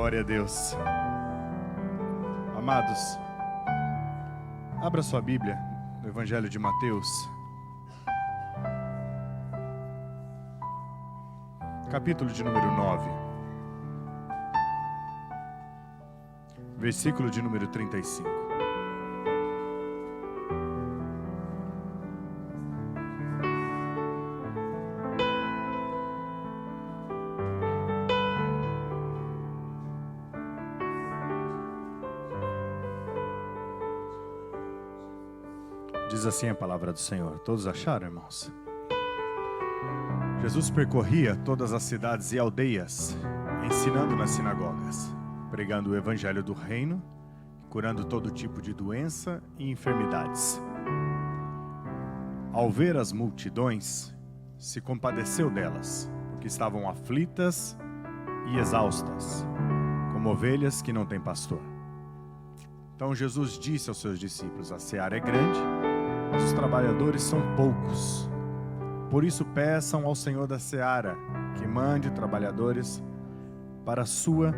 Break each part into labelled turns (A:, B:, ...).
A: Glória a Deus. Amados, abra sua Bíblia no Evangelho de Mateus, capítulo de número 9, versículo de número 35. Diz assim a palavra do Senhor. Todos acharam, irmãos? Jesus percorria todas as cidades e aldeias, ensinando nas sinagogas, pregando o evangelho do reino, curando todo tipo de doença e enfermidades. Ao ver as multidões, se compadeceu delas, porque estavam aflitas e exaustas, como ovelhas que não têm pastor. Então Jesus disse aos seus discípulos: a seara é grande, mas os trabalhadores são poucos. Por isso peçam ao Senhor da seara que mande trabalhadores para a sua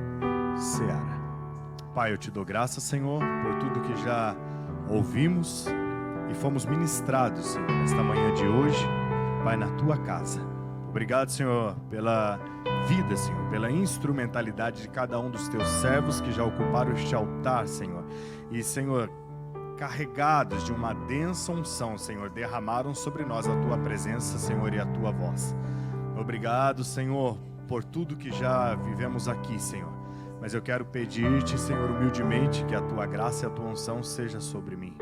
A: seara. Pai, eu te dou graças, Senhor, por tudo que já ouvimos e fomos ministrados, Senhor, nesta manhã de hoje, Pai, na tua casa. Obrigado, Senhor, pela vida, Senhor, pela instrumentalidade de cada um dos teus servos que já ocuparam este altar, Senhor. E, Senhor, carregados de uma densa unção, Senhor, derramaram sobre nós a tua presença, Senhor, e a tua voz. Obrigado, Senhor, por tudo que já vivemos aqui, Senhor. Mas eu quero pedir-te, Senhor, humildemente, que a tua graça e a tua unção seja sobre mim.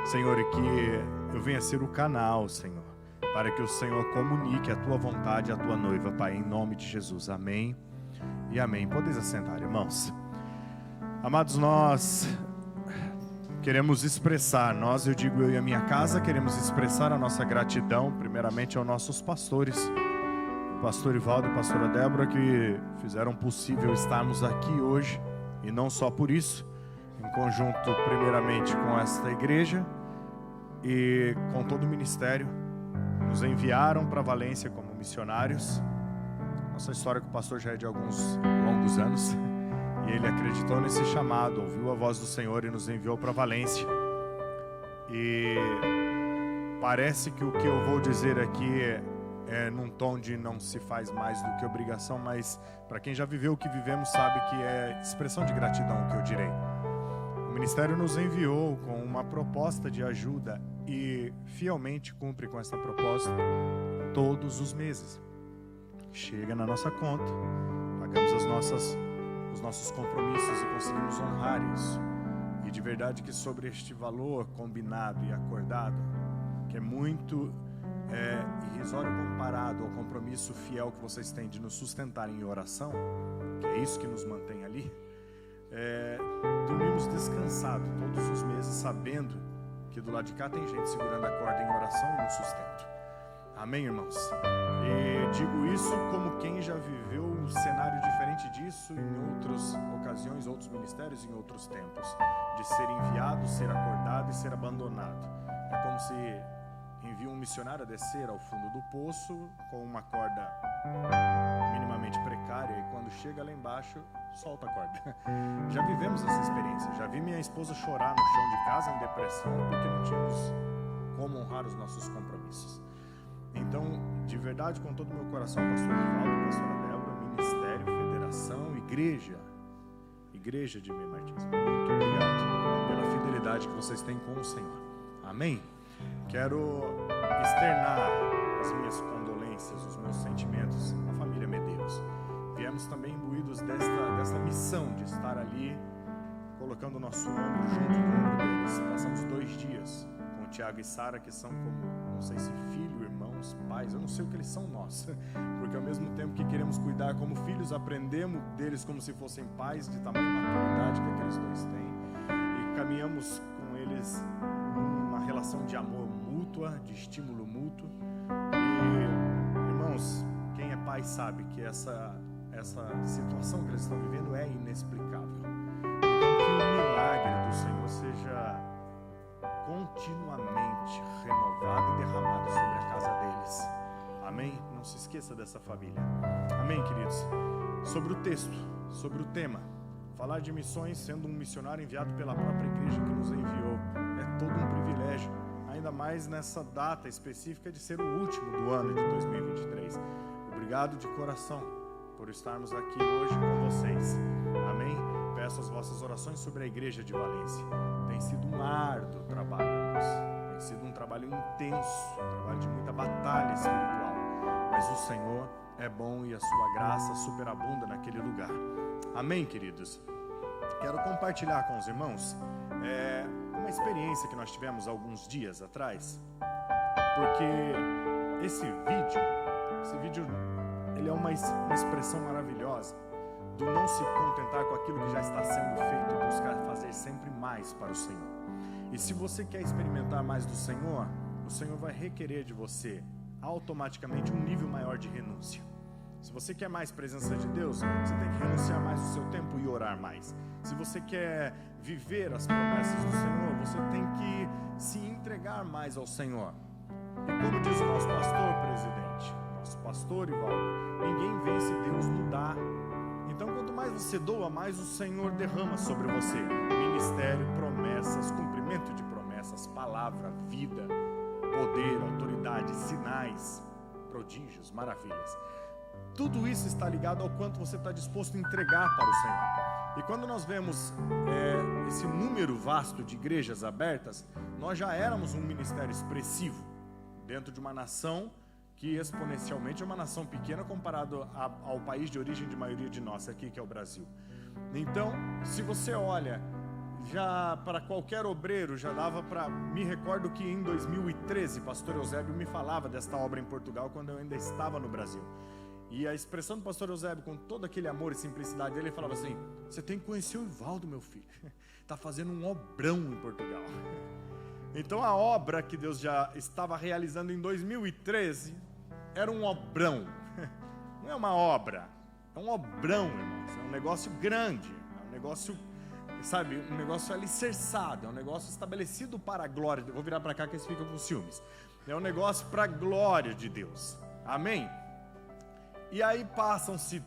A: Senhor, e que eu venha ser o canal, Senhor, para que o Senhor comunique a tua vontade à tua noiva, Pai, em nome de Jesus. Amém e amém. Podeis assentar, irmãos. Amados, nós queremos expressar, eu digo eu e a minha casa, queremos expressar a nossa gratidão, primeiramente aos nossos pastores, o pastor Ivaldo e a pastora Débora, que fizeram possível estarmos aqui hoje, e não só por isso, em conjunto primeiramente com esta igreja e com todo o ministério, nos enviaram para Valência como missionários. Nossa história com o pastor já é de alguns longos anos. E ele acreditou nesse chamado, ouviu a voz do Senhor e nos enviou para Valência. E parece que o que eu vou dizer aqui é num tom de não se faz mais do que obrigação, mas para quem já viveu o que vivemos sabe que é expressão de gratidão o que eu direi. O ministério nos enviou com uma proposta de ajuda e fielmente cumpre com essa proposta todos os meses. Chega na nossa conta, pagamos os nossos compromissos e conseguimos honrar isso. E de verdade que sobre este valor combinado e acordado, que é muito irrisório comparado ao compromisso fiel que vocês têm de nos sustentar em oração, que é isso que nos mantém ali, dormimos descansados todos os meses, sabendo que do lado de cá tem gente segurando a corda em oração e no sustento. Amém, irmãos? E digo isso como quem já viveu um cenário diferente disso em outras ocasiões, outros ministérios em outros tempos, de ser enviado, ser acordado e ser abandonado. É como se envia um missionário a descer ao fundo do poço com uma corda minimamente precária e quando chega lá embaixo, solta a corda. Já vivemos essa experiência. Já vi minha esposa chorar no chão de casa em depressão porque não tínhamos como honrar os nossos compromissos. Então, de verdade, com todo o meu coração, pastor Ivaldo, pastora Débora, ministério, federação, igreja de Mir Martins, muito obrigado pela fidelidade que vocês têm com o Senhor. Amém? Quero externar as minhas condolências, os meus sentimentos à família Medeiros. Viemos também imbuídos desta missão de estar ali, colocando o nosso ombro junto com o ombro deles. Passamos 2 dias com o Tiago e Sara, que são como, não sei se filho, irmãos, pais, eu não sei o que eles são nós, porque ao mesmo tempo que queremos cuidar como filhos, aprendemos deles como se fossem pais, de tamanha maturidade que aqueles dois têm, e caminhamos com eles numa relação de amor mútua, de estímulo mútuo. E, irmãos, quem é pai sabe que essa situação que eles estão vivendo é inexplicável. Então, que o milagre do Senhor seja continuamente renovado e derramado sobre a casa deles. Amém? Não se esqueça dessa família. Amém, queridos? Sobre o texto, sobre o tema, Falar de missões sendo um missionário enviado pela própria igreja que nos enviou é todo um privilégio, ainda mais nessa data específica de ser o último do ano de 2023. Obrigado de coração por estarmos aqui hoje com vocês. Amém? Peço as vossas orações sobre a igreja de Valência. Tem sido um árduo trabalho, irmãos. Tem sido um trabalho intenso, um trabalho de muita batalha espiritual. Mas o Senhor é bom e a sua graça superabunda naquele lugar. Amém, queridos? Quero compartilhar com os irmãos uma experiência que nós tivemos alguns dias atrás, porque esse vídeo ele é uma expressão maravilhosa do não se contentar com aquilo que já está sendo feito e buscar fazer sempre mais para o Senhor. E se você quer experimentar mais do Senhor, o Senhor vai requerer de você automaticamente um nível maior de renúncia. Se você quer mais presença de Deus, você tem que renunciar mais do seu tempo e orar mais. Se você quer viver as promessas do Senhor, você tem que se entregar mais ao Senhor. E como diz o nosso pastor presidente, nosso pastor Ivaldo, ninguém vence Deus no dar. Então, quanto mais você doa, mais o Senhor derrama sobre você. Ministério, promessas, cumprimento de promessas, palavra, vida, poder, autoridade, sinais, prodígios, maravilhas. Tudo isso está ligado ao quanto você está disposto a entregar para o Senhor. E quando nós vemos esse número vasto de igrejas abertas, nós já éramos um ministério expressivo dentro de uma nação que exponencialmente é uma nação pequena comparado ao país de origem de maioria de nós aqui, que é o Brasil. Então, se você olha, já para qualquer obreiro, já dava para... Me recordo que em 2013, pastor Eusébio me falava desta obra em Portugal, quando eu ainda estava no Brasil. E a expressão do pastor Eusébio, com todo aquele amor e simplicidade dele, ele falava assim: você tem que conhecer o Ivaldo, meu filho. Está fazendo um obrão em Portugal. Então a obra que Deus já estava realizando em 2013 era um obrão. Não é uma obra, é um obrão, irmãos. É um negócio grande, é um negócio, sabe, um negócio alicerçado, é um negócio estabelecido para a glória. Vou virar para cá que eles ficam com ciúmes. É um negócio para a glória de Deus. Amém? E aí passam-se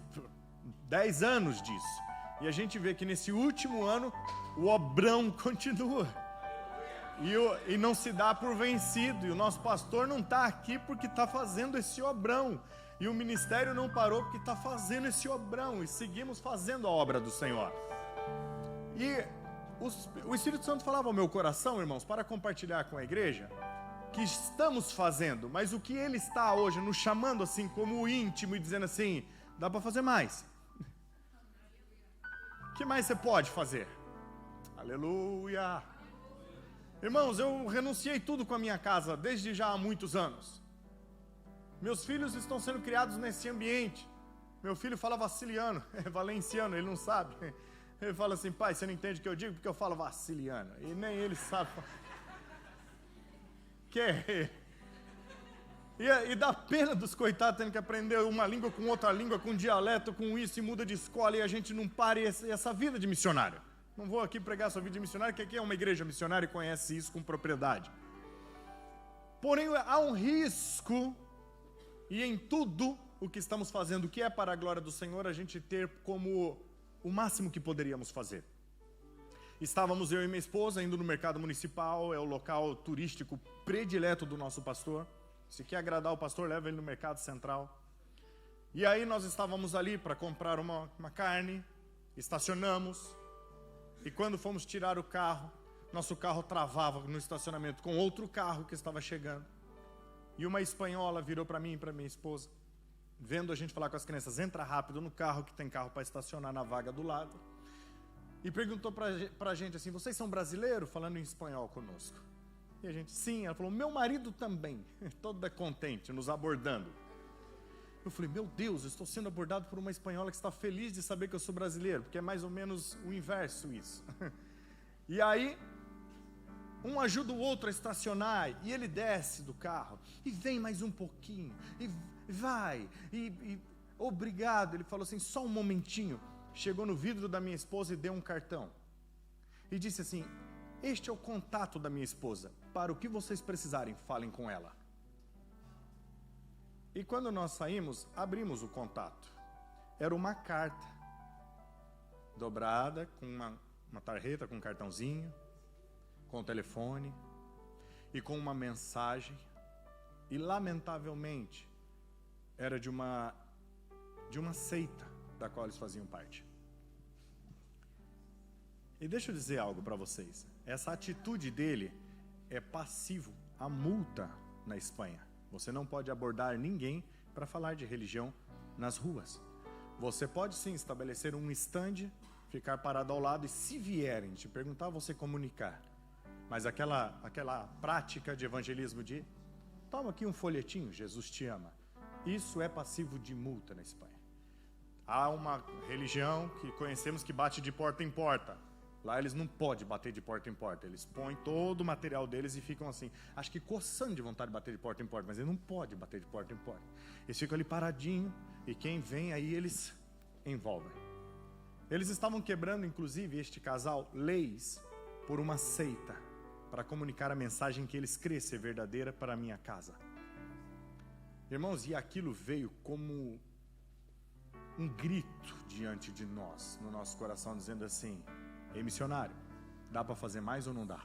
A: 10 anos disso. E a gente vê que nesse último ano o obrão continua. E não se dá por vencido. E o nosso pastor não está aqui porque está fazendo esse obrão. E o ministério não parou porque está fazendo esse obrão. E seguimos fazendo a obra do Senhor. E o Espírito Santo falava ao meu coração, irmãos, para compartilhar com a igreja, que estamos fazendo, mas o que Ele está hoje nos chamando assim como íntimo e dizendo assim: dá para fazer mais. O que mais você pode fazer? Aleluia. Irmãos, eu renunciei tudo com a minha casa desde já há muitos anos. Meus filhos estão sendo criados nesse ambiente. Meu filho fala vaciliano, é valenciano, ele não sabe. Ele fala assim: pai, você não entende o que eu digo porque eu falo vaciliano. E nem ele sabe. E dá pena dos coitados tendo que aprender uma língua com outra língua, com dialeto, com isso, e muda de escola, e a gente não para essa vida de missionário. Não vou aqui pregar sua vida de missionário, que aqui é uma igreja missionária e conhece isso com propriedade. Porém, há um risco, e em tudo o que estamos fazendo, que é para a glória do Senhor, a gente ter como o máximo que poderíamos fazer. Estávamos eu e minha esposa indo no mercado municipal, é o local turístico predileto do nosso pastor. Se quer agradar o pastor, leva ele no mercado central. E aí nós estávamos ali para comprar uma carne, estacionamos, e quando fomos tirar o carro, nosso carro travava no estacionamento com outro carro que estava chegando. E uma espanhola virou para mim e para minha esposa, vendo a gente falar com as crianças: entra rápido no carro, que tem carro para estacionar na vaga do lado. E perguntou pra gente assim: vocês são brasileiros? Falando em espanhol conosco. E a gente: sim. Ela falou: meu marido também. Toda contente, nos abordando. Eu falei: meu Deus, eu estou sendo abordado por uma espanhola que está feliz de saber que eu sou brasileiro, porque é mais ou menos o inverso isso. E aí, um ajuda o outro a estacionar, e ele desce do carro, e vem mais um pouquinho, e vai, e obrigado. Ele falou assim: só um momentinho. Chegou no vidro da minha esposa e deu um cartão. E disse assim: este é o contato da minha esposa. Para o que vocês precisarem, falem com ela. E quando nós saímos, abrimos o contato. Era uma carta dobrada, com uma tarjeta, com um cartãozinho, com o telefone e com uma mensagem. E lamentavelmente era de uma seita da qual eles faziam parte. E deixa eu dizer algo para vocês. Essa atitude dele é passivo à multa na Espanha. Você não pode abordar ninguém para falar de religião nas ruas. Você pode sim estabelecer um stand, ficar parado ao lado e, se vierem te perguntar, você comunicar. Mas aquela prática de evangelismo de toma aqui um folhetinho, Jesus te ama, isso é passivo de multa na Espanha. Há uma religião que conhecemos que bate de porta em porta. Lá eles não podem bater de porta em porta. Eles põem todo o material deles e ficam assim, acho que coçando de vontade de bater de porta em porta, mas eles não podem bater de porta em porta. Eles ficam ali paradinho e quem vem aí eles envolvem. Eles estavam quebrando, inclusive, este casal, leis por uma seita, para comunicar a mensagem que eles creem ser verdadeira para a minha casa. Irmãos, e aquilo veio como um grito diante de nós, no nosso coração, dizendo assim: ei, missionário, dá para fazer mais ou não dá?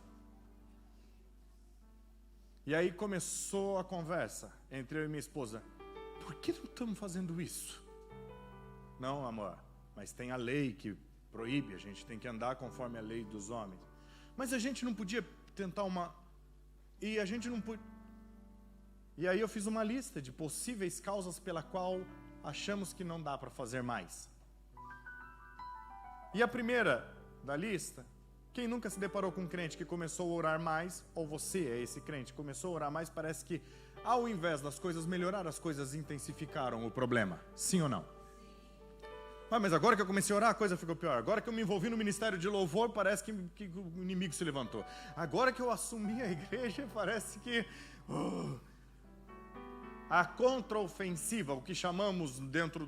A: E aí começou a conversa entre eu e minha esposa: por que não estamos fazendo isso? Não, amor, mas tem a lei que proíbe, a gente tem que andar conforme a lei dos homens. Mas a gente não podia tentar e a gente não podia. E aí eu fiz uma lista de possíveis causas pela qual achamos que não dá para fazer mais. E a primeira da lista, quem nunca se deparou com um crente que começou a orar mais, ou você é esse crente, começou a orar mais, parece que ao invés das coisas melhorar, as coisas intensificaram o problema. Sim ou não? Mas agora que eu comecei a orar, a coisa ficou pior. Agora que eu me envolvi no ministério de louvor, parece que o inimigo se levantou. Agora que eu assumi a igreja, parece que a contraofensiva, o que chamamos dentro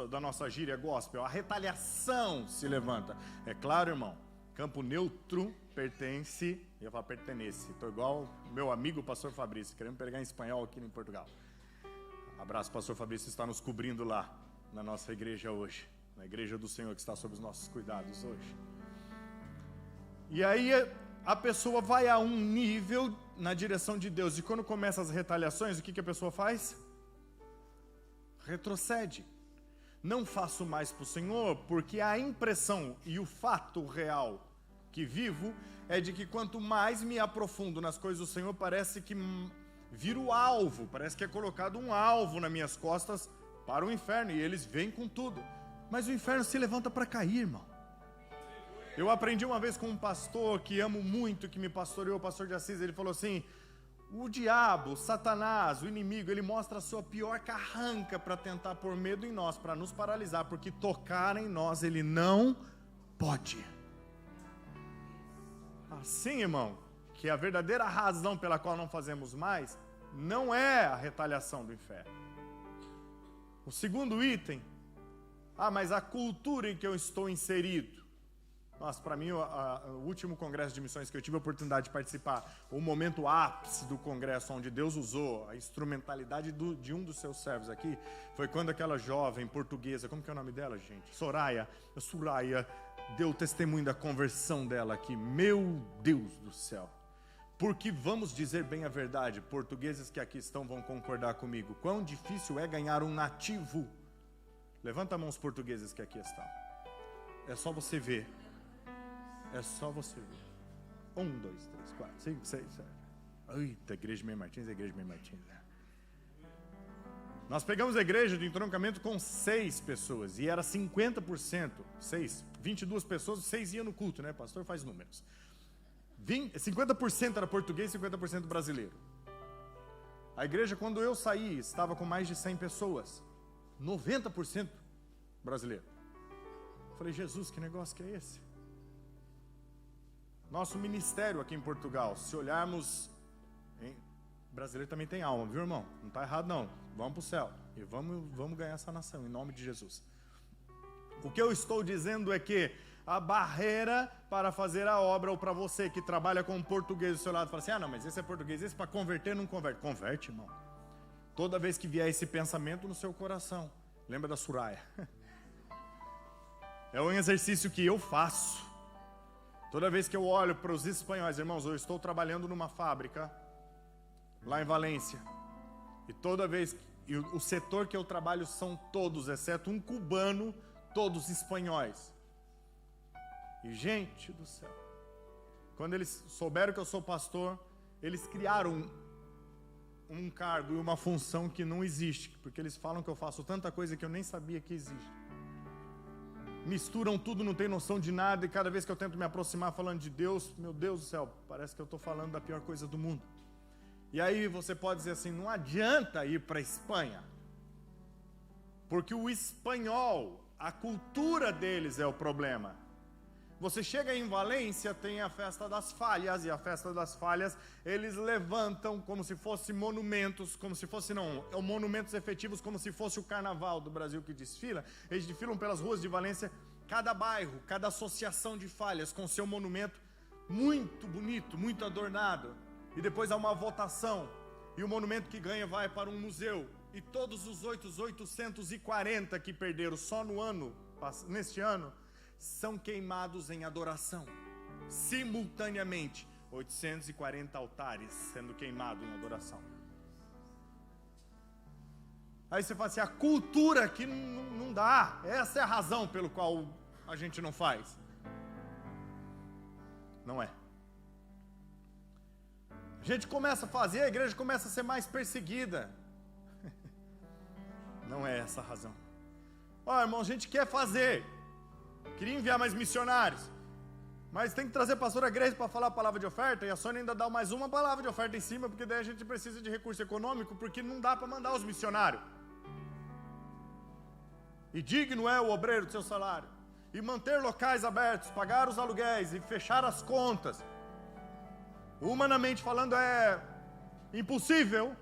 A: da nossa gíria gospel, a retaliação se levanta. É claro, irmão, campo neutro pertence, eu ia falar pertenece, estou igual o meu amigo pastor Fabrício, querendo pregar em espanhol aqui em Portugal. Abraço, pastor Fabrício, está nos cobrindo lá na nossa igreja hoje, na igreja do Senhor que está sob os nossos cuidados hoje. E aí a pessoa vai a um nível na direção de Deus, e quando começam as retaliações, o que a pessoa faz? Retrocede. Não faço mais para o Senhor, porque a impressão e o fato real que vivo é de que quanto mais me aprofundo nas coisas do Senhor, parece que viro alvo, parece que é colocado um alvo nas minhas costas para o inferno, e eles vêm com tudo. Mas o inferno se levanta para cair, irmão. Eu aprendi uma vez com um pastor que amo muito, que me pastoreou, o pastor de Assis. Ele falou assim: o diabo, Satanás, o inimigo, ele mostra a sua pior carranca para tentar pôr medo em nós, para nos paralisar, porque tocar em nós ele não pode. Assim, irmão, que a verdadeira razão pela qual não fazemos mais não é a retaliação do inferno. O segundo item: mas a cultura em que eu estou inserido. Nossa, para mim, o último congresso de missões que eu tive a oportunidade de participar, o momento ápice do congresso, onde Deus usou a instrumentalidade de um dos seus servos aqui, foi quando aquela jovem portuguesa, como que é o nome dela, gente? Soraya, deu testemunho da conversão dela aqui. Meu Deus do céu. Porque vamos dizer bem a verdade, portugueses que aqui estão vão concordar comigo, quão difícil é ganhar um nativo. Levanta a mão os portugueses que aqui estão. É só você ver. É só você ver. 1, 2, 3, 4, 5, 6, 7. Eita, igreja de Meio Martins, igreja de Meio Martins. Nós pegamos a igreja de entroncamento com 6 pessoas. E era 50%. 22 pessoas, 6 iam no culto, né? Pastor faz números. 50% era português e 50% brasileiro. A igreja, quando eu saí, estava com mais de 100 pessoas. 90% brasileiro. Falei: Jesus, que negócio que é esse? Nosso ministério aqui em Portugal, se olharmos, brasileiro também tem alma, viu, irmão? Não está errado não, vamos para o céu e vamos ganhar essa nação, em nome de Jesus. O que eu estou dizendo é que a barreira para fazer a obra, ou para você que trabalha com português do seu lado, fala assim: não, mas esse é português, esse para converter não converte. Converte, irmão. Toda vez que vier esse pensamento no seu coração, lembra da Soraya. É um exercício que eu faço. Toda vez que eu olho para os espanhóis, irmãos, eu estou trabalhando numa fábrica lá em Valência. E toda vez, o setor que eu trabalho são todos, exceto um cubano, todos espanhóis. E gente do céu, quando eles souberam que eu sou pastor, eles criaram um cargo e uma função que não existe, porque eles falam que eu faço tanta coisa que eu nem sabia que existe. Misturam tudo, não tem noção de nada, e cada vez que eu tento me aproximar falando de Deus, meu Deus do céu, parece que eu estou falando da pior coisa do mundo. E aí você pode dizer assim, não adianta ir para a Espanha, porque o espanhol, a cultura deles é o problema. Você chega em Valência, tem a festa das falhas, e a festa das falhas, eles levantam como se fossem monumentos, como se fosse, não, monumentos efetivos, como se fosse o carnaval do Brasil que desfila. Eles desfilam pelas ruas de Valência, cada bairro, cada associação de falhas com seu monumento, muito bonito, muito adornado. E depois há uma votação, e o monumento que ganha vai para um museu. E todos os 840 que perderam só no ano, neste ano, são queimados em adoração, simultaneamente, 840 altares sendo queimados em adoração. Aí você fala assim, a cultura aqui não dá, essa é a razão pelo qual a gente não faz. Não é. A gente começa a fazer, a igreja começa a ser mais perseguida. Não é essa a razão. Ó, irmão, a gente quer fazer, queria enviar mais missionários, mas tem que trazer pastora Grace para falar a palavra de oferta, e a Sônia ainda dá mais uma palavra de oferta em cima, porque daí a gente precisa de recurso econômico, porque não dá para mandar os missionários. E digno é o obreiro do seu salário, e manter locais abertos, pagar os aluguéis e fechar as contas. Humanamente falando é impossível.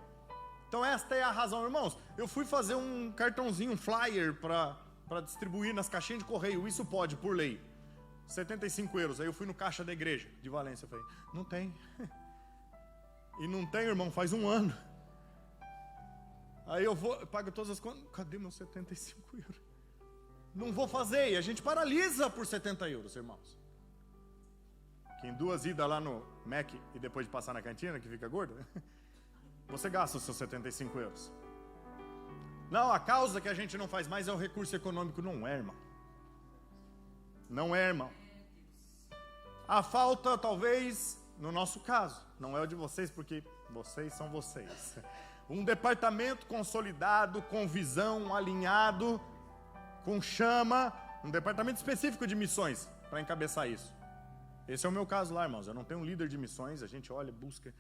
A: Então esta é a razão, irmãos. Eu fui fazer um cartãozinho, um flyer para distribuir nas caixinhas de correio. Isso pode, por lei, 75 euros. Aí eu fui no caixa da igreja de Valência. Eu falei, não tem. E não tem, irmão, faz um ano. Aí eu pago todas as contas. Cadê meus 75 euros? Não vou fazer. E a gente paralisa por 70 euros, irmãos. Que em 2 idas lá no Mac e depois de passar na cantina, que fica gordo, você gasta os seus 75 euros. Não, a causa que a gente não faz mais é o recurso econômico. Não é, irmão. Não é, irmão. A falta, talvez, no nosso caso, não é o de vocês, porque vocês são vocês. Um departamento consolidado, com visão, alinhado, com chama, um departamento específico de missões para encabeçar isso. Esse é o meu caso lá, irmãos. Eu não tenho um líder de missões, a gente olha, busca.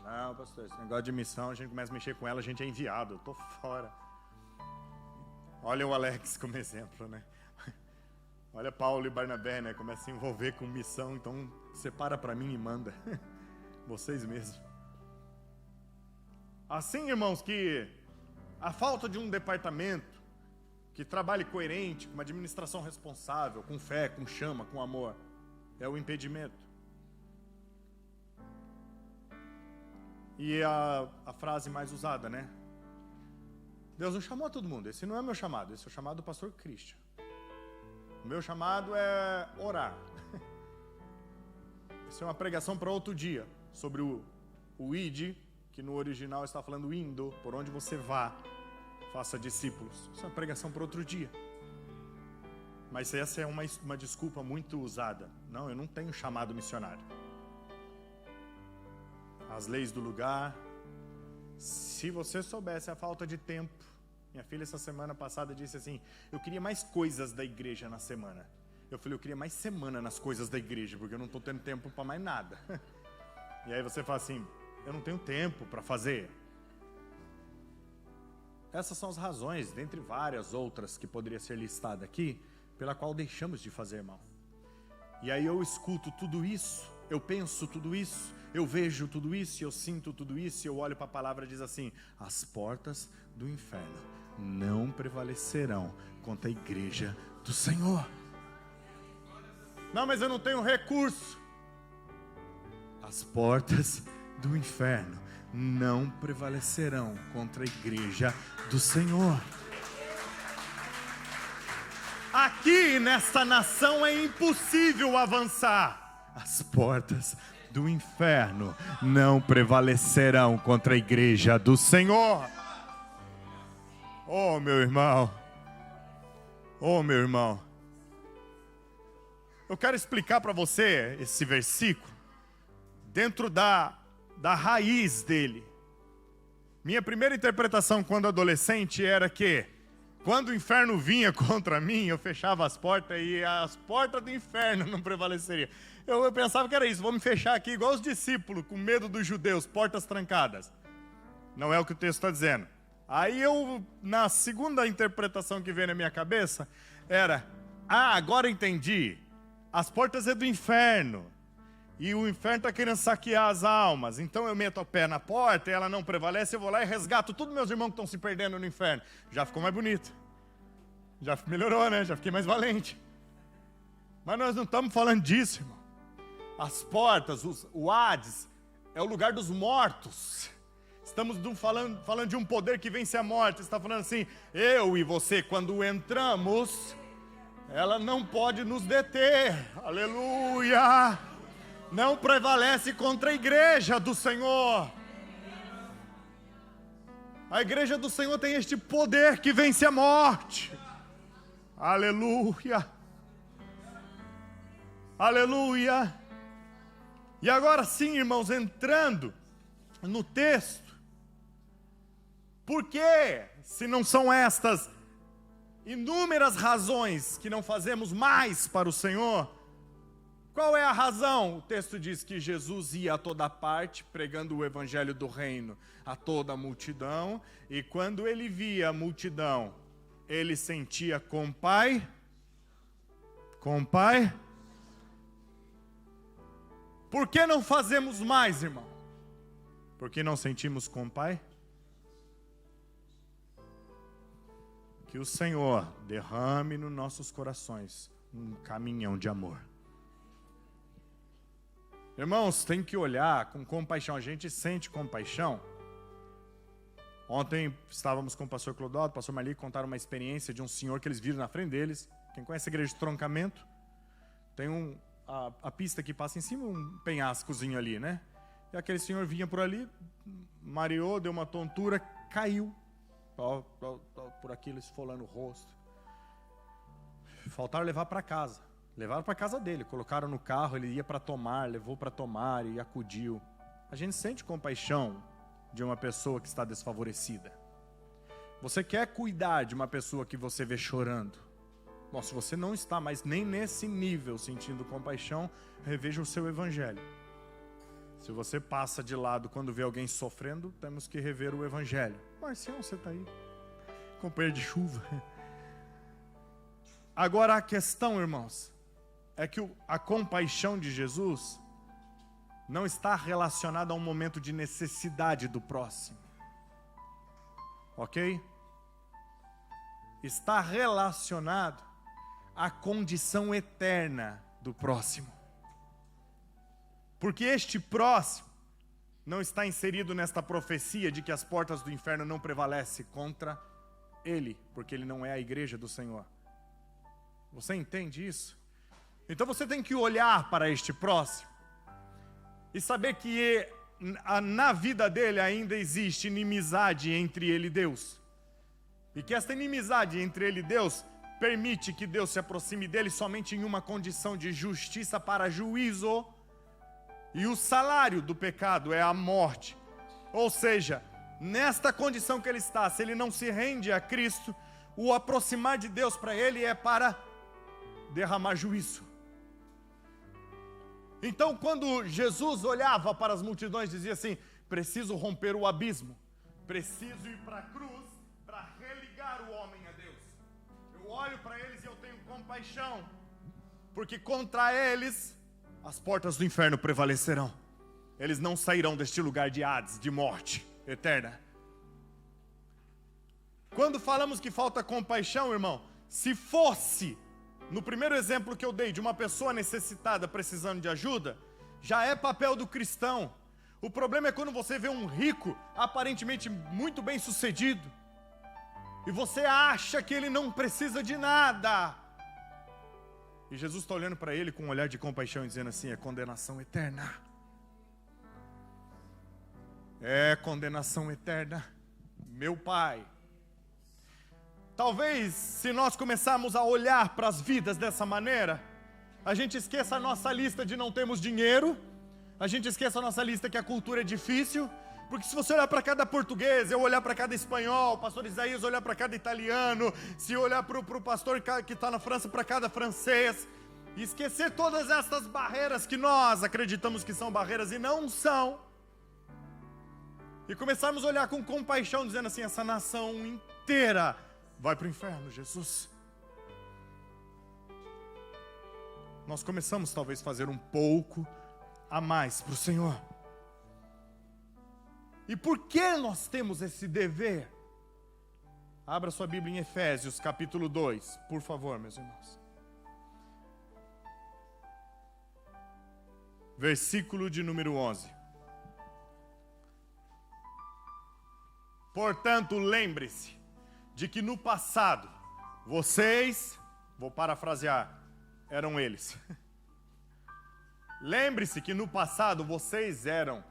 A: Não, pastor, esse negócio de missão, a gente começa a mexer com ela, a gente é enviado, eu tô fora. Olha o Alex como exemplo, né? Olha Paulo e Barnabé, né? Começa a se envolver com missão, então separa para mim e manda. Vocês mesmos. Assim, irmãos, que a falta de um departamento que trabalhe coerente, com uma administração responsável, com fé, com chama, com amor, é o impedimento. E a frase mais usada, né? Deus não chamou todo mundo. Esse não é o meu chamado, esse é o chamado do pastor Christian. O meu chamado é orar. Isso é uma pregação para outro dia, sobre o id, que no original está falando indo, por onde você vá, faça discípulos. Isso é uma pregação para outro dia. Mas essa é uma desculpa muito usada. Não, eu não tenho chamado missionário. As leis do lugar. Se você soubesse a falta de tempo. Minha filha essa semana passada disse assim, eu queria mais coisas da igreja na semana. Eu falei, eu queria mais semana nas coisas da igreja, porque eu não estou tendo tempo para mais nada. E aí você fala assim, eu não tenho tempo para fazer. Essas são as razões, dentre várias outras que poderia ser listada aqui, pela qual deixamos de fazer mal. E aí eu escuto tudo isso, eu penso tudo isso, eu vejo tudo isso, eu sinto tudo isso, e eu olho para a palavra e diz assim, as portas do inferno não prevalecerão contra a igreja do Senhor. Não, mas eu não tenho recurso. As portas do inferno não prevalecerão contra a igreja do Senhor. Aqui aqui nesta nação é impossível avançar. As portas do inferno não prevalecerão contra a igreja do Senhor. Oh, meu irmão. Oh, meu irmão. Eu quero explicar para você esse versículo dentro da raiz dele. Minha primeira interpretação quando adolescente era que quando o inferno vinha contra mim, eu fechava as portas e as portas do inferno não prevaleceriam. Eu pensava que era isso, vou me fechar aqui igual os discípulos, com medo dos judeus, portas trancadas. Não é o que o texto está dizendo. Aí na segunda interpretação que veio na minha cabeça, era, agora entendi, as portas é do inferno, e o inferno está querendo saquear as almas, então eu meto o pé na porta, e ela não prevalece, eu vou lá e resgato todos meus irmãos que estão se perdendo no inferno. Já ficou mais bonito, já melhorou, né? Já fiquei mais valente. Mas nós não estamos falando disso, irmão. As portas, o Hades, é o lugar dos mortos. Estamos falando de um poder que vence a morte. Está falando assim, eu e você, quando entramos, ela não pode nos deter. Aleluia! Não prevalece contra a igreja do Senhor. A igreja do Senhor tem este poder que vence a morte. Aleluia! Aleluia! E agora sim, irmãos, entrando no texto, por que, se não são estas inúmeras razões que não fazemos mais para o Senhor, qual é a razão? O texto diz que Jesus ia a toda parte, pregando o evangelho do reino a toda a multidão, e quando ele via a multidão, ele sentia compaixão. Por que não fazemos mais, irmão? Porque não sentimos compaixão? Que o Senhor derrame nos nossos corações um caminhão de amor. Irmãos, tem que olhar com compaixão. A gente sente compaixão. Ontem estávamos com o pastor Clodoaldo, o pastor Marli, contaram uma experiência de um senhor que eles viram na frente deles. Quem conhece a igreja de Troncamento? Tem a pista que passa em cima, um penhascozinho ali, né? E aquele senhor vinha por ali, mareou, deu uma tontura, caiu. Por aquilo, esfolando o rosto. Faltaram levar para casa. Levaram para casa dele, colocaram no carro, ele ia para tomar, levou para tomar e acudiu. A gente sente compaixão de uma pessoa que está desfavorecida. Você quer cuidar de uma pessoa que você vê chorando. Bom, se você não está mais nem nesse nível sentindo compaixão, reveja o seu evangelho. Se você passa de lado quando vê alguém sofrendo, temos que rever o evangelho. Marcião, você está aí, companheiro de chuva. Agora a questão, irmãos, é que a compaixão de Jesus não está relacionada a um momento de necessidade do próximo. Ok? Está relacionado à condição eterna do próximo. Porque este próximo não está inserido nesta profecia de que as portas do inferno não prevalecem contra ele, porque ele não é a igreja do Senhor. Você entende isso? Então você tem que olhar para este próximo e saber que na vida dele ainda existe inimizade entre ele e Deus. E que esta inimizade entre ele e Deus permite que Deus se aproxime dele somente em uma condição de justiça para juízo. E o salário do pecado é a morte. Ou seja, nesta condição que ele está, se ele não se rende a Cristo, o aproximar de Deus para ele é para derramar juízo. Então, quando Jesus olhava para as multidões, dizia assim: preciso romper o abismo, preciso ir para a cruz para religar o homem a Deus. Eu olho para eles e eu tenho compaixão, porque contra eles as portas do inferno prevalecerão. Eles não sairão deste lugar de Hades, de morte eterna. Quando falamos que falta compaixão, irmão, se fosse, no primeiro exemplo que eu dei, de uma pessoa necessitada precisando de ajuda, já é papel do cristão. O problema é quando você vê um rico, aparentemente muito bem sucedido, e você acha que ele não precisa de nada. E Jesus está olhando para ele com um olhar de compaixão e dizendo assim: é condenação eterna. É condenação eterna. Meu Pai. Talvez, se nós começarmos a olhar para as vidas dessa maneira, a gente esqueça a nossa lista de não termos dinheiro, a gente esqueça a nossa lista que a cultura é difícil, porque se você olhar para cada português, eu olhar para cada espanhol, o pastor Isaías olhar para cada italiano, se eu olhar para o pastor que está na França, para cada francês, e esquecer todas essas barreiras que nós acreditamos que são barreiras e não são, e começarmos a olhar com compaixão, dizendo assim: essa nação inteira vai para o inferno, Jesus. Nós começamos talvez a fazer um pouco a mais para o Senhor. E por que nós temos esse dever? Abra sua Bíblia em Efésios capítulo 2, por favor, meus irmãos. Versículo de número 11. Portanto, lembre-se de que no passado, vocês, vou parafrasear, eram eles. Lembre-se que no passado vocês eram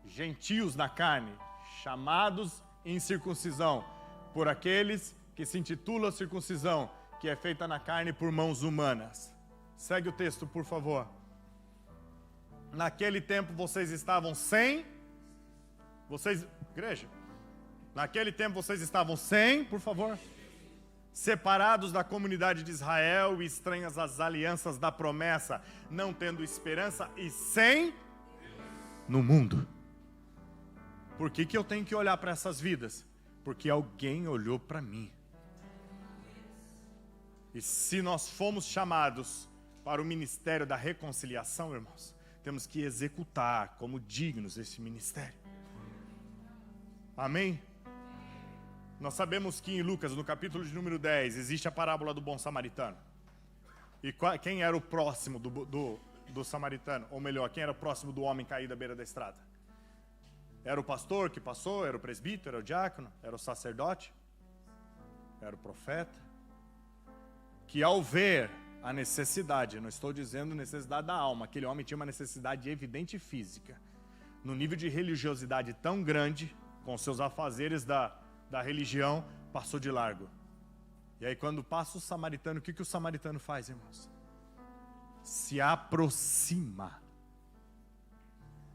A: gentios na carne, chamados em circuncisão, por aqueles que se intitulam circuncisão, que é feita na carne por mãos humanas. Segue o texto, por favor. Naquele tempo vocês estavam igreja, naquele tempo vocês estavam por favor, separados da comunidade de Israel e estranhas às alianças da promessa, não tendo esperança e sem no mundo. Por que eu tenho que olhar para essas vidas? Porque alguém olhou para mim. E se nós fomos chamados para o ministério da reconciliação, irmãos, temos que executar como dignos esse ministério. Amém? Nós sabemos que em Lucas, no capítulo de número 10, existe a parábola do bom samaritano. E quem era o próximo do samaritano? Ou melhor, quem era o próximo do homem caído à beira da estrada? Era o pastor que passou? Era o presbítero? Era o diácono? Era o sacerdote? Era o profeta? Que ao ver a necessidade, não estou dizendo necessidade da alma, aquele homem tinha uma necessidade evidente física, no nível de religiosidade tão grande, com seus afazeres da religião, passou de largo. E aí quando passa o samaritano, o que o samaritano faz, irmãos? Se aproxima.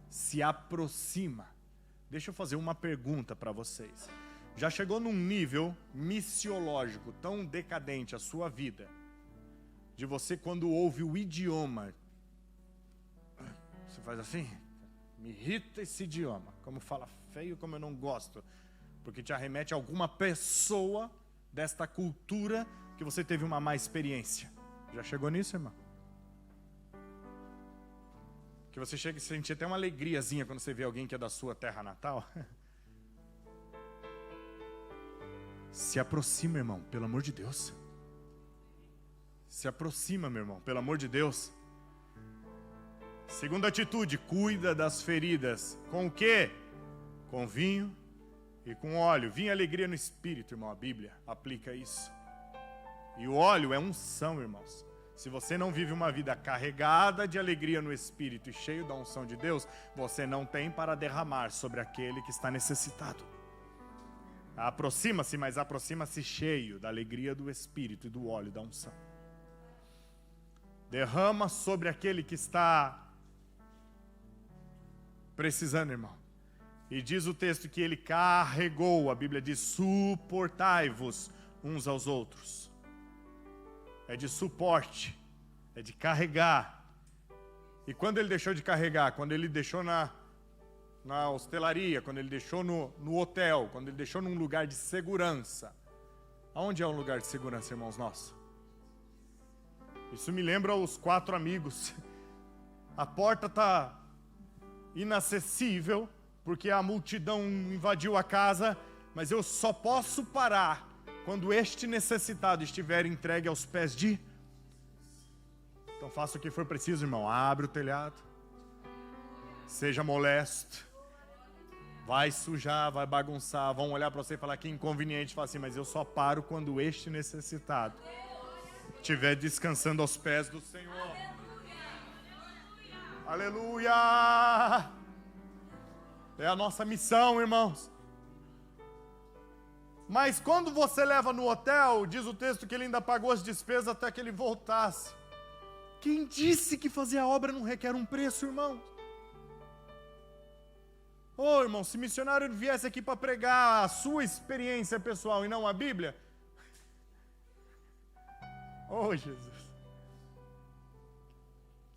A: Se aproxima. Deixa eu fazer uma pergunta para vocês. Já chegou num nível missiológico tão decadente a sua vida, de você quando ouve o idioma, você faz assim? Me irrita esse idioma, como fala feio, como eu não gosto, porque te arremete a alguma pessoa desta cultura que você teve uma má experiência. Já chegou nisso, irmão? Que você chega e sente até uma alegriazinha quando você vê alguém que é da sua terra natal. Se aproxima, irmão, pelo amor de Deus. Se aproxima, meu irmão, pelo amor de Deus. Segunda atitude, cuida das feridas. Com o quê? Com vinho e com óleo. Vinho é alegria no espírito, irmão. A Bíblia aplica isso. E o óleo é unção, irmãos. Se você não vive uma vida carregada de alegria no espírito e cheio da unção de Deus, você não tem para derramar sobre aquele que está necessitado. Aproxima-se, mas aproxima-se cheio da alegria do espírito e do óleo da unção. Derrama sobre aquele que está precisando, irmão. E diz o texto que ele carregou, a Bíblia diz, suportai-vos uns aos outros. É de suporte, é de carregar. E quando ele deixou de carregar? Quando ele deixou na hostelaria, quando ele deixou no hotel, quando ele deixou num lugar de segurança. Aonde é um lugar de segurança, irmãos nossos? Isso me lembra os 4 amigos. A porta está inacessível, porque a multidão invadiu a casa, mas eu só posso parar quando este necessitado estiver entregue aos pés de... Então faça o que for preciso, irmão. Abre o telhado. Seja molesto. Vai sujar, vai bagunçar. Vão olhar para você e falar que é inconveniente. Fala assim, mas eu só paro quando este necessitado estiver descansando aos pés do Senhor. Aleluia! É a nossa missão, irmãos. Mas quando você leva no hotel, diz o texto que ele ainda pagou as despesas até que ele voltasse. Quem disse que fazer a obra não requer um preço, irmão? Ô, irmão, se missionário viesse aqui para pregar a sua experiência pessoal e não a Bíblia... Oh, Jesus.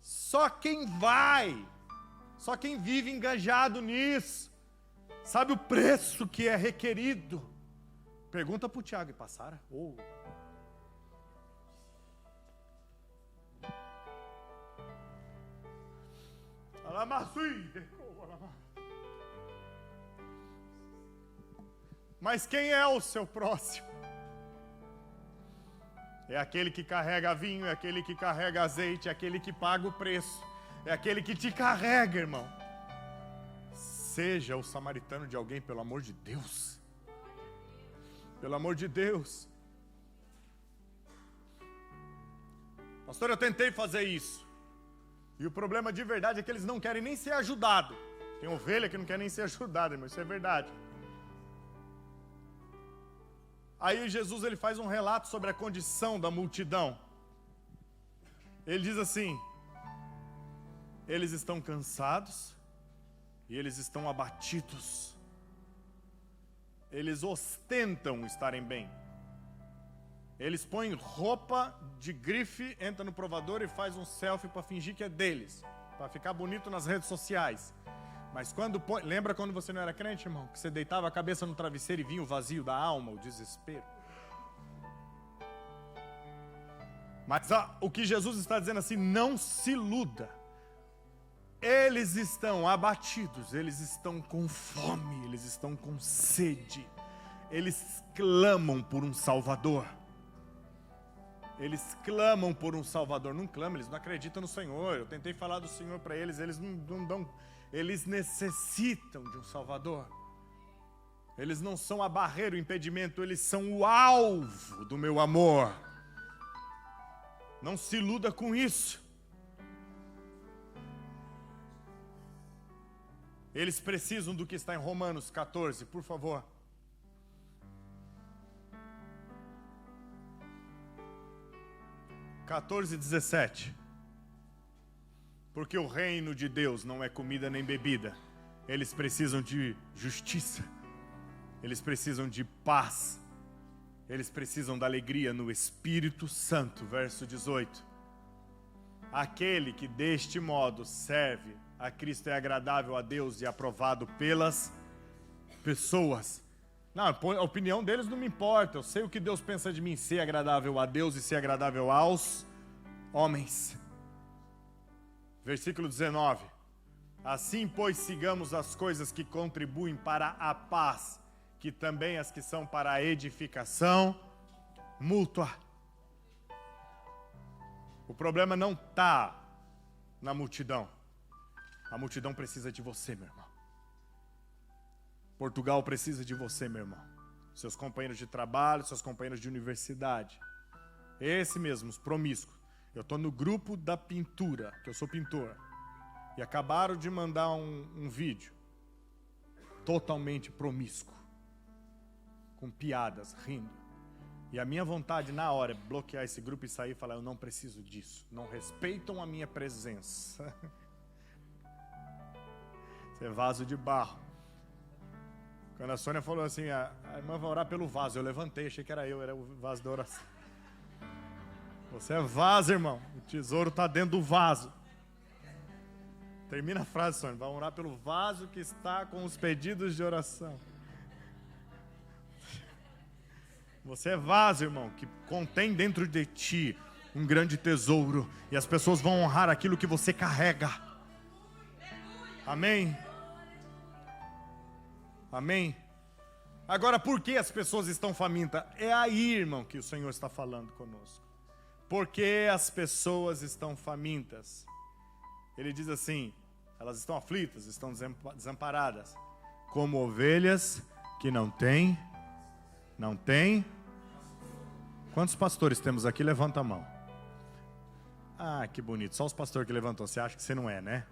A: Só quem vai, só quem vive engajado nisso, sabe o preço que é requerido. Pergunta para o Tiago e para a Sara. Oh. Mas quem é o seu próximo? É aquele que carrega vinho, é aquele que carrega azeite, é aquele que paga o preço, é aquele que te carrega, irmão. Seja o samaritano de alguém, pelo amor de Deus. Pelo amor de Deus. Pastor, eu tentei fazer isso. E o problema de verdade é que eles não querem nem ser ajudados. Tem ovelha que não quer nem ser ajudada, irmão, isso é verdade. Aí Jesus ele faz um relato sobre a condição da multidão. Ele diz assim: eles estão cansados e eles estão abatidos. Eles ostentam estarem bem. Eles põem roupa de grife, entra no provador e faz um selfie para fingir que é deles, para ficar bonito nas redes sociais. Mas quando põe, lembra quando você não era crente, irmão? Que você deitava a cabeça no travesseiro e vinha o vazio da alma, o desespero. Mas o que Jesus está dizendo assim, não se iluda. Eles estão abatidos, eles estão com fome, eles estão com sede. Eles clamam por um Salvador. Eles clamam por um Salvador. Não clamam, eles não acreditam no Senhor. Eu tentei falar do Senhor para eles, eles não dão. Eles necessitam de um Salvador. Eles não são a barreira, o impedimento, eles são o alvo do meu amor. Não se iluda com isso. Eles precisam do que está em Romanos 14, por favor. (14, 17). Porque o reino de Deus não é comida nem bebida. Eles precisam de justiça. Eles precisam de paz. Eles precisam da alegria no Espírito Santo. Verso 18. Aquele que deste modo serve a Cristo é agradável a Deus e aprovado pelas pessoas. Não, a opinião deles não me importa. Eu sei o que Deus pensa de mim, ser agradável a Deus e ser agradável aos homens. Versículo 19. Assim, pois, sigamos as coisas que contribuem para a paz, que também as que são para a edificação mútua. O problema não está na multidão. A multidão precisa de você, meu irmão. Portugal precisa de você, meu irmão. Seus companheiros de trabalho, seus companheiros de universidade. Esse mesmo, os promíscuos. Eu estou no grupo da pintura, que eu sou pintor. E acabaram de mandar um vídeo. Totalmente promíscuo. Com piadas, rindo. E a minha vontade na hora é bloquear esse grupo e sair e falar, eu não preciso disso. Não respeitam a minha presença. Você é vaso de barro. Quando a Sônia falou assim, a irmã vai orar pelo vaso. Eu levantei, achei que era eu, era o vaso da oração. Você é vaso, irmão. O tesouro está dentro do vaso. Termina a frase, Sônia. Vai orar pelo vaso que está com os pedidos de oração. Você é vaso, irmão, que contém dentro de ti um grande tesouro. E as pessoas vão honrar aquilo que você carrega. Amém? Amém? Agora, por que as pessoas estão famintas? É aí, irmão, que o Senhor está falando conosco. Por que as pessoas estão famintas? Ele diz assim, elas estão aflitas, estão desamparadas, como ovelhas que não têm. Quantos pastores temos aqui? Levanta a mão. Ah, que bonito. Só os pastores que levantou. Você acha que você não é, né?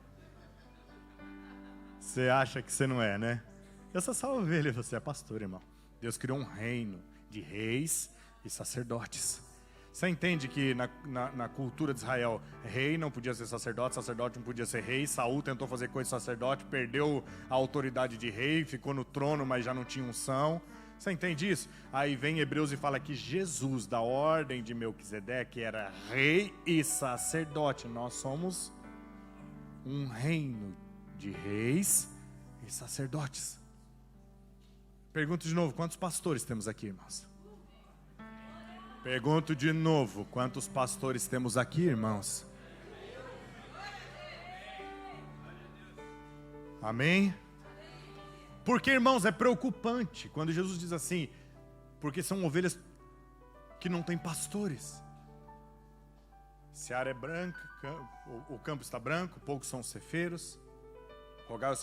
A: Você acha que você não é, né? Eu sou só ovelha, você é pastor, irmão. Deus criou um reino de reis e sacerdotes. Você entende que na cultura de Israel, rei não podia ser sacerdote, sacerdote não podia ser rei. Saul tentou fazer coisa de sacerdote, perdeu a autoridade de rei, ficou no trono, mas já não tinha unção. Você entende isso? Aí vem Hebreus e fala que Jesus, da ordem de Melquisedeque, era rei e sacerdote. Nós somos um reino de reis e sacerdotes. Pergunto de novo, quantos pastores temos aqui, irmãos? Pergunto de novo, quantos pastores temos aqui, irmãos? Amém? Porque, irmãos, é preocupante quando Jesus diz assim, porque são ovelhas que não têm pastores. Seara é branca, o campo está branco, poucos são cefeiros. Rogai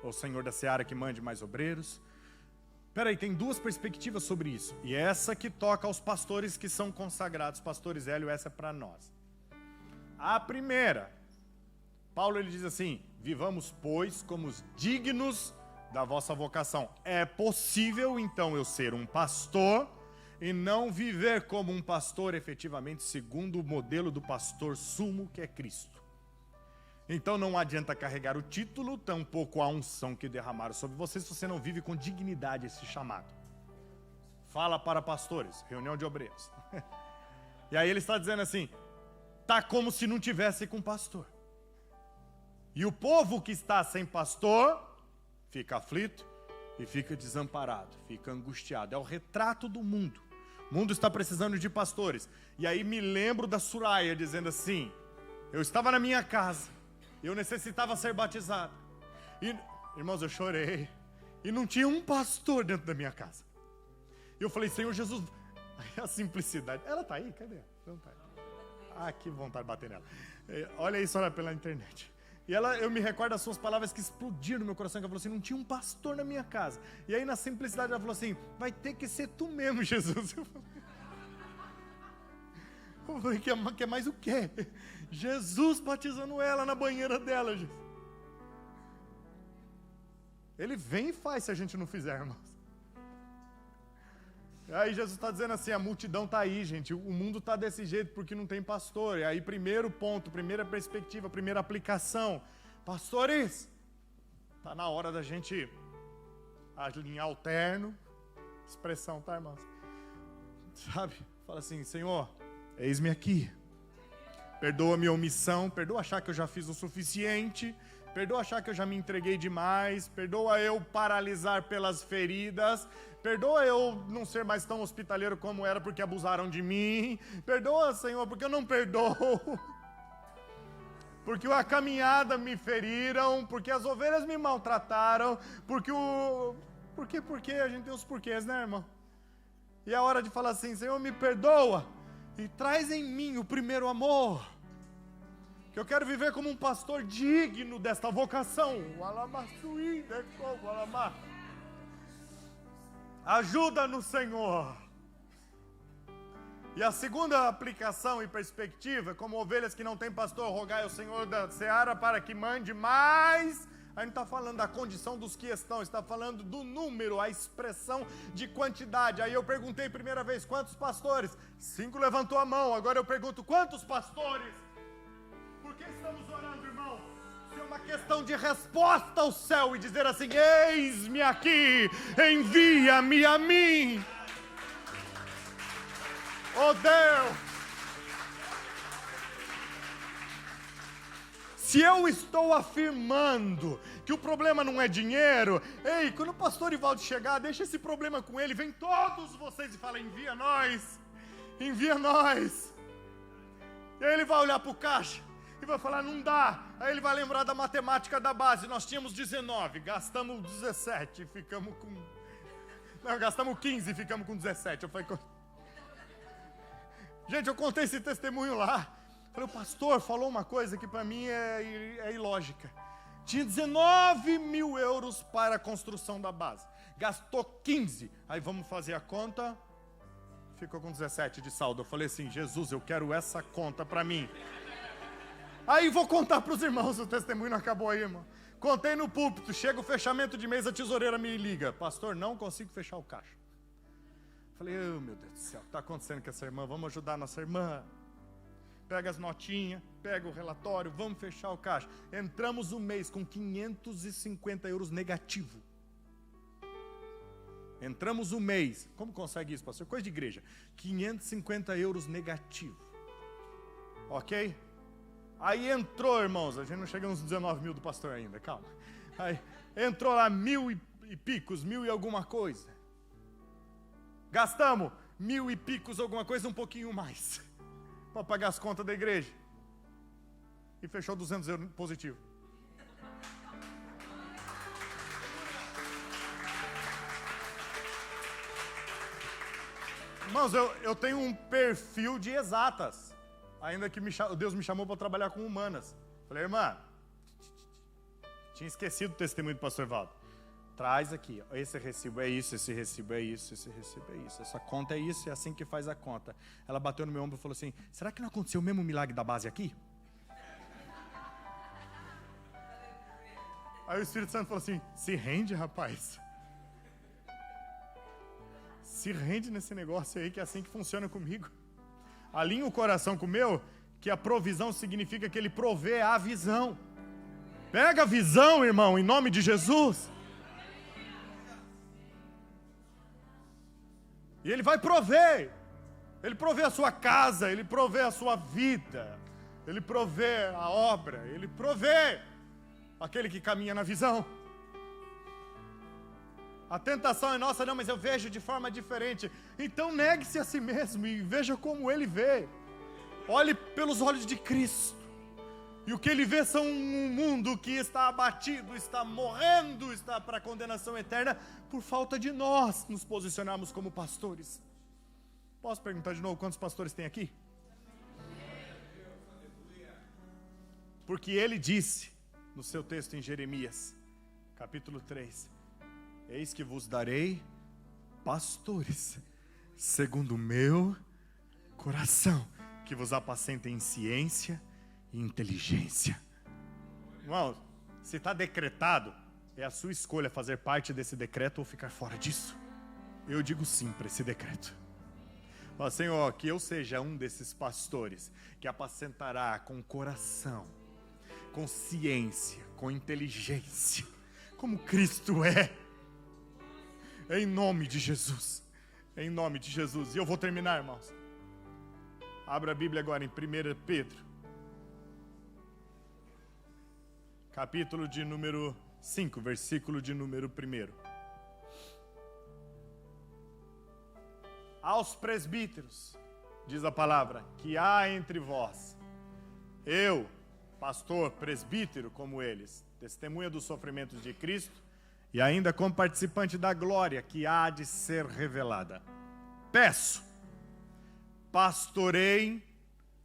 A: ao Senhor da seara que mande mais obreiros. Peraí, tem duas perspectivas sobre isso. E essa que toca aos pastores que são consagrados. Pastores Hélio, essa é para nós. A primeira, Paulo ele diz assim, vivamos, pois, como os dignos da vossa vocação. É possível, então, eu ser um pastor e não viver como um pastor efetivamente segundo o modelo do pastor sumo, que é Cristo. Então não adianta carregar o título, tampouco a unção que derramaram sobre você, se você não vive com dignidade esse chamado. Fala para pastores, reunião de obreiros. E aí ele está dizendo assim, tá como se não tivesse com pastor. E o povo que está sem pastor, fica aflito e fica desamparado, fica angustiado. É o retrato do mundo. O mundo está precisando de pastores. E aí me lembro da Suraia dizendo assim, eu estava na minha casa, eu necessitava ser batizado. E, irmãos, eu chorei. E não tinha um pastor dentro da minha casa. E eu falei, Senhor Jesus, a simplicidade. Ela está aí? Cadê? Não tá aí. Ah, que vontade de bater nela. Olha isso, olha pela internet. E eu me recordo das suas palavras que explodiram no meu coração, que ela falou assim, não tinha um pastor na minha casa. E aí na simplicidade ela falou assim, vai ter que ser tu mesmo, Jesus. Eu falei, quer mais o quê? Jesus batizando ela na banheira dela, Jesus. Ele vem e faz se a gente não fizer, irmãos. Aí Jesus está dizendo assim, a multidão está aí, gente. O mundo está desse jeito porque não tem pastor. E aí primeiro ponto, primeira perspectiva, primeira aplicação. Pastores, está na hora da gente alinhar o terno. Expressão, tá, irmãos? Sabe? Fala assim, Senhor, eis-me aqui. Perdoa a minha omissão, perdoa achar que eu já fiz o suficiente, perdoa achar que eu já me entreguei demais, perdoa eu paralisar pelas feridas, perdoa eu não ser mais tão hospitaleiro como era porque abusaram de mim, perdoa, Senhor, porque eu não perdoo, porque a caminhada me feriram, porque as ovelhas me maltrataram, porque a gente tem os porquês, né, irmão? E é hora de falar assim, Senhor, me perdoa. E traz em mim o primeiro amor. Que eu quero viver como um pastor digno desta vocação. Ajuda-nos, Senhor. E a segunda aplicação e perspectiva, como ovelhas que não têm pastor, rogai ao Senhor da seara para que mande mais. A gente está falando da condição dos que estão, está falando do número, a expressão de quantidade. Aí eu perguntei primeira vez, quantos pastores? 5 levantou a mão, agora eu pergunto, quantos pastores? Por que estamos orando, irmão? Se é uma questão de resposta ao céu e dizer assim, eis-me aqui, envia-me a mim. Oh Deus! Se eu estou afirmando que o problema não é dinheiro, ei, quando o pastor Ivaldo chegar, deixa esse problema com ele, vem todos vocês e fala, envia nós. E aí ele vai olhar para o caixa e vai falar, não dá. Aí ele vai lembrar da matemática da base, nós tínhamos 19, gastamos 17 e ficamos com... Não, gastamos 15 e ficamos com 17. Eu falei, gente, eu contei esse testemunho lá. Falei, o pastor falou uma coisa que para mim é ilógica. Tinha 19 mil euros para a construção da base. Gastou 15. Aí vamos fazer a conta. Ficou com 17 de saldo. Eu falei assim, Jesus, eu quero essa conta para mim. Aí vou contar para os irmãos, o testemunho não acabou aí, irmão. Contei no púlpito, chega o fechamento de mês, a tesoureira me liga. Pastor, não consigo fechar o caixa. Falei, oh, meu Deus do céu, o que está acontecendo com essa irmã? Vamos ajudar a nossa irmã. Pega as notinhas, pega o relatório, vamos fechar o caixa. Entramos um mês com 550 euros negativo. Entramos um mês. Como consegue isso, pastor? Coisa de igreja. 550 euros negativo. Ok? Aí entrou, irmãos. A gente não chega nos 19 mil do pastor ainda, calma. Aí entrou lá 1.000 e picos, 1.000 e alguma coisa. Gastamos 1.000 e picos alguma coisa, um pouquinho mais. Para pagar as contas da igreja. E fechou 200 euros positivo. Irmãos, eu tenho um perfil de exatas. Ainda que Deus me chamou para trabalhar com humanas. Falei, irmã, tinha esquecido o testemunho do pastor Valdo. Traz aqui, esse recibo é isso, esse recibo é isso, esse recibo é isso. Essa conta é isso, é assim que faz a conta. Ela bateu no meu ombro e falou assim, será que não aconteceu o mesmo milagre da base aqui? Aí o Espírito Santo falou assim, se rende, rapaz. Se rende nesse negócio aí, que é assim que funciona comigo. Alinha o coração com o meu, que a provisão significa que ele provê a visão. Pega a visão, irmão, em nome de Jesus. E ele vai prover. Ele provê a sua casa, ele provê a sua vida. Ele provê a obra, ele provê aquele que caminha na visão. A tentação é nossa, não, mas eu vejo de forma diferente. Então negue-se a si mesmo e veja como ele vê. Olhe pelos olhos de Cristo. E o que ele vê são um mundo que está abatido, está morrendo, está para a condenação eterna, por falta de nós nos posicionarmos como pastores. Posso perguntar de novo quantos pastores tem aqui? Porque ele disse no seu texto em Jeremias, capítulo 3, eis que vos darei pastores, segundo o meu coração, que vos apacentem em ciência e inteligência. Irmão, se está decretado, é a sua escolha fazer parte desse decreto ou ficar fora disso. Eu digo sim para esse decreto. Ó Senhor, que eu seja um desses pastores que apacentará com coração, com ciência, com inteligência, como Cristo é. Em nome de Jesus. Em nome de Jesus. E eu vou terminar, irmãos. Abra a Bíblia agora em 1 Pedro. Capítulo de número 5, versículo de número 1. Aos presbíteros, diz a palavra, que há entre vós, eu, pastor, presbítero como eles, testemunha dos sofrimentos de Cristo, e ainda como participante da glória que há de ser revelada. Peço, pastoreiem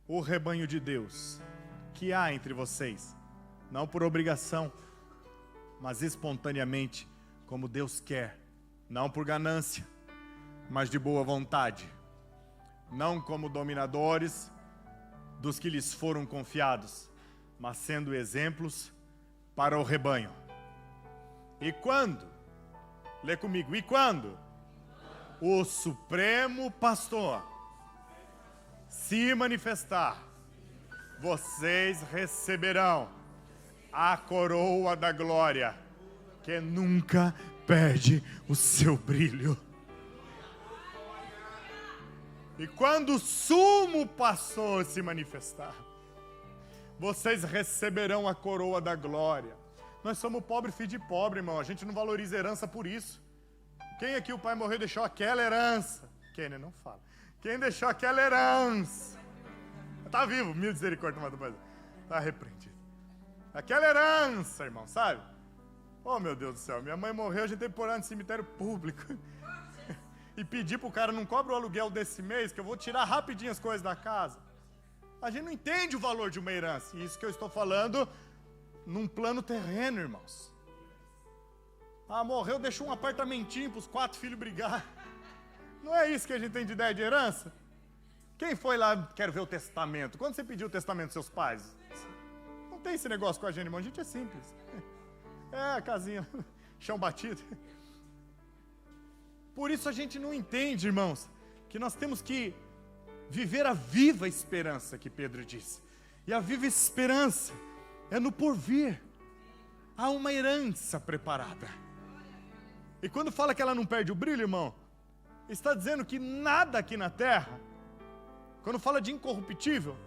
A: o rebanho de Deus, que há entre vocês, não por obrigação, mas espontaneamente, como Deus quer, não por ganância, mas de boa vontade, não como dominadores dos que lhes foram confiados, mas sendo exemplos para o rebanho. E quando, lê comigo, e quando o Supremo Pastor se manifestar, vocês receberão a coroa da glória, que nunca perde o seu brilho. E quando o sumo pastor se manifestar, vocês receberão a coroa da glória. Nós somos pobre, filho de pobre, irmão. A gente não valoriza herança por isso. Quem aqui o pai morreu e deixou aquela herança? Quem, né? Não fala. Quem deixou aquela herança? Está vivo, mil misericórdia, mas está repreendido. Aquela herança, irmão, sabe? Oh, meu Deus do céu, minha mãe morreu, a gente teve que pôr ela no cemitério público. E pedir pro cara, não cobra o aluguel desse mês, que eu vou tirar rapidinho as coisas da casa. A gente não entende o valor de uma herança. E isso que eu estou falando num plano terreno, irmãos. Ah, morreu, deixou um apartamentinho para os 4 filhos brigar. Não é isso que a gente tem de ideia de herança? Quem foi lá, quero ver o testamento? Quando você pediu o testamento dos seus pais? tem esse negócio com a gente, irmão. A gente é simples. É, a casinha, chão batido. Por isso a gente não entende, irmãos, que nós temos que viver a viva esperança que Pedro disse. E a viva esperança é no porvir. Há uma herança preparada. E quando fala que ela não perde o brilho, irmão, está dizendo que nada aqui na terra, quando fala de incorruptível,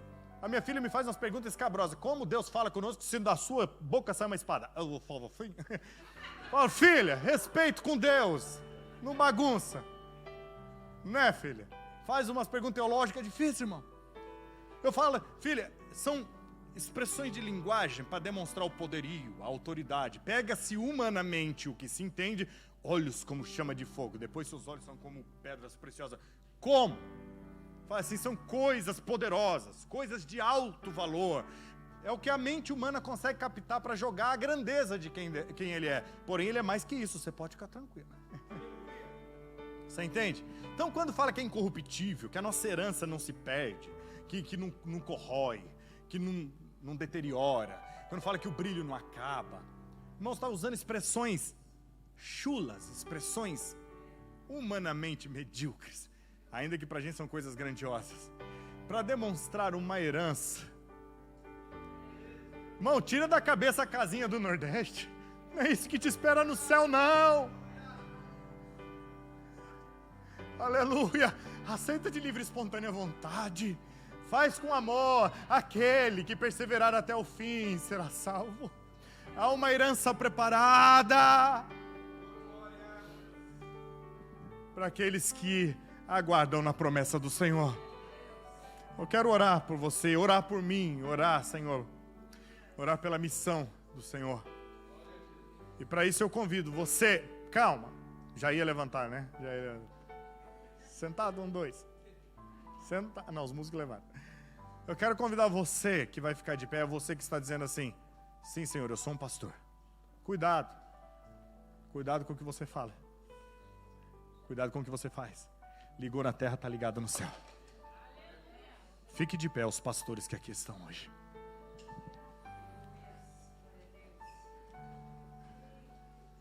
A: a minha filha me faz umas perguntas escabrosas. Como Deus fala conosco se da sua boca sai uma espada? Eu falo assim. Fala, filha, respeito com Deus. Não bagunça. Né, filha? Faz umas perguntas teológicas difíceis, irmão. Eu falo, filha, são expressões de linguagem para demonstrar o poderio, a autoridade. Pega-se humanamente o que se entende, olhos como chama de fogo, depois seus olhos são como pedras preciosas. Como? Fala assim, são coisas poderosas, coisas de alto valor. É o que a mente humana consegue captar para jogar a grandeza de quem ele é. Porém, ele é mais que isso, você pode ficar tranquilo. Você entende? Então, quando fala que é incorruptível, que a nossa herança não se perde, que não corrói, que não deteriora, quando fala que o brilho não acaba, irmão, está usando expressões chulas, expressões humanamente medíocres, ainda que para a gente são coisas grandiosas, para demonstrar uma herança. Irmão, tira da cabeça a casinha do Nordeste, não é isso que te espera no céu, não. Aleluia, aceita de livre e espontânea vontade, faz com amor, aquele que perseverar até o fim será salvo. Há uma herança preparada para aqueles que aguardam na promessa do Senhor. Eu quero orar por você, orar por mim, orar, Senhor, orar pela missão do Senhor. E para isso eu convido você, calma, já ia levantar, né? Já ia... Sentado, 1, 2. Senta... Não, os músicos levantam. Eu quero convidar você que vai ficar de pé, você que está dizendo assim, sim, Senhor, eu sou um pastor. Cuidado. Cuidado com o que você fala. Cuidado com o que você faz. Ligou na terra, está ligado no céu. Fique de pé os pastores que aqui estão hoje.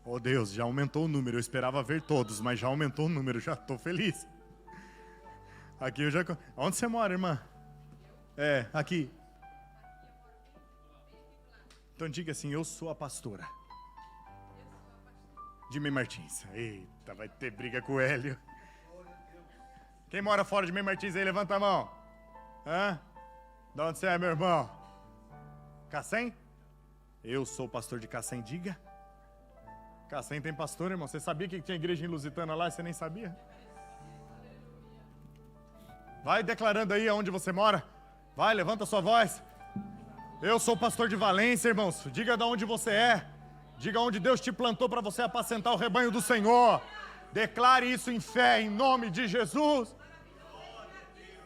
A: Oh Deus, já aumentou o número. Eu esperava ver todos, mas já aumentou o número, já estou feliz. Aqui eu já... Onde você mora, irmã? É, aqui. Então diga assim, eu sou a pastora. De Meio Martins. Eita, vai ter briga com o Hélio. Quem mora fora de Meio Martins aí, levanta a mão. Hã? De onde você é, meu irmão? Cacém? Eu sou o pastor de Cacém, diga. Cacém tem pastor, irmão. Você sabia que tinha igreja em Lusitana lá e você nem sabia? Vai declarando aí aonde você mora. Vai, levanta a sua voz. Eu sou o pastor de Valência, irmãos. Diga de onde você é. Diga onde Deus te plantou para você apacentar o rebanho do Senhor. Declare isso em fé, em nome de Jesus.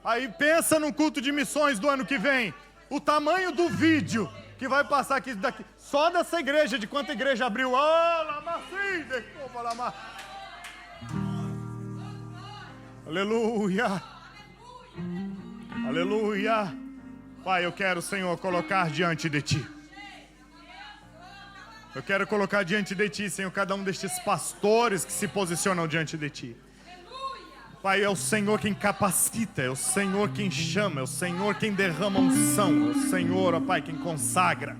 A: Aí pensa num culto de missões do ano que vem. O tamanho do vídeo que vai passar aqui daqui, só dessa igreja, de quanta igreja abriu. Aleluia. Aleluia. Pai, eu quero, Senhor, colocar diante de Ti. Eu quero colocar diante de Ti, Senhor, cada um destes pastores que se posicionam diante de Ti. Pai, é o Senhor quem capacita, é o Senhor quem chama, é o Senhor quem derrama unção, é o Senhor, ó Pai, quem consagra.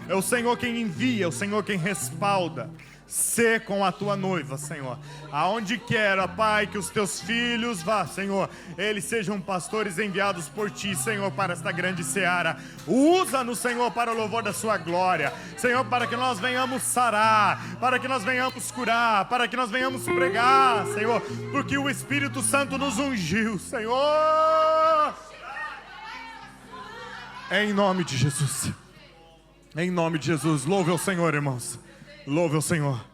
A: É o Senhor quem envia, é o Senhor quem respalda. Sê com a tua noiva, Senhor. Aonde quer, ó Pai, que os teus filhos vá, Senhor, eles sejam pastores enviados por Ti, Senhor, para esta grande seara. Usa-nos, Senhor, para o louvor da Sua glória. Senhor, para que nós venhamos sarar, para que nós venhamos curar, para que nós venhamos pregar, Senhor, porque o Espírito Santo nos ungiu, Senhor. Em nome de Jesus. Em nome de Jesus. Louve ao Senhor, irmãos. Louve ao Senhor.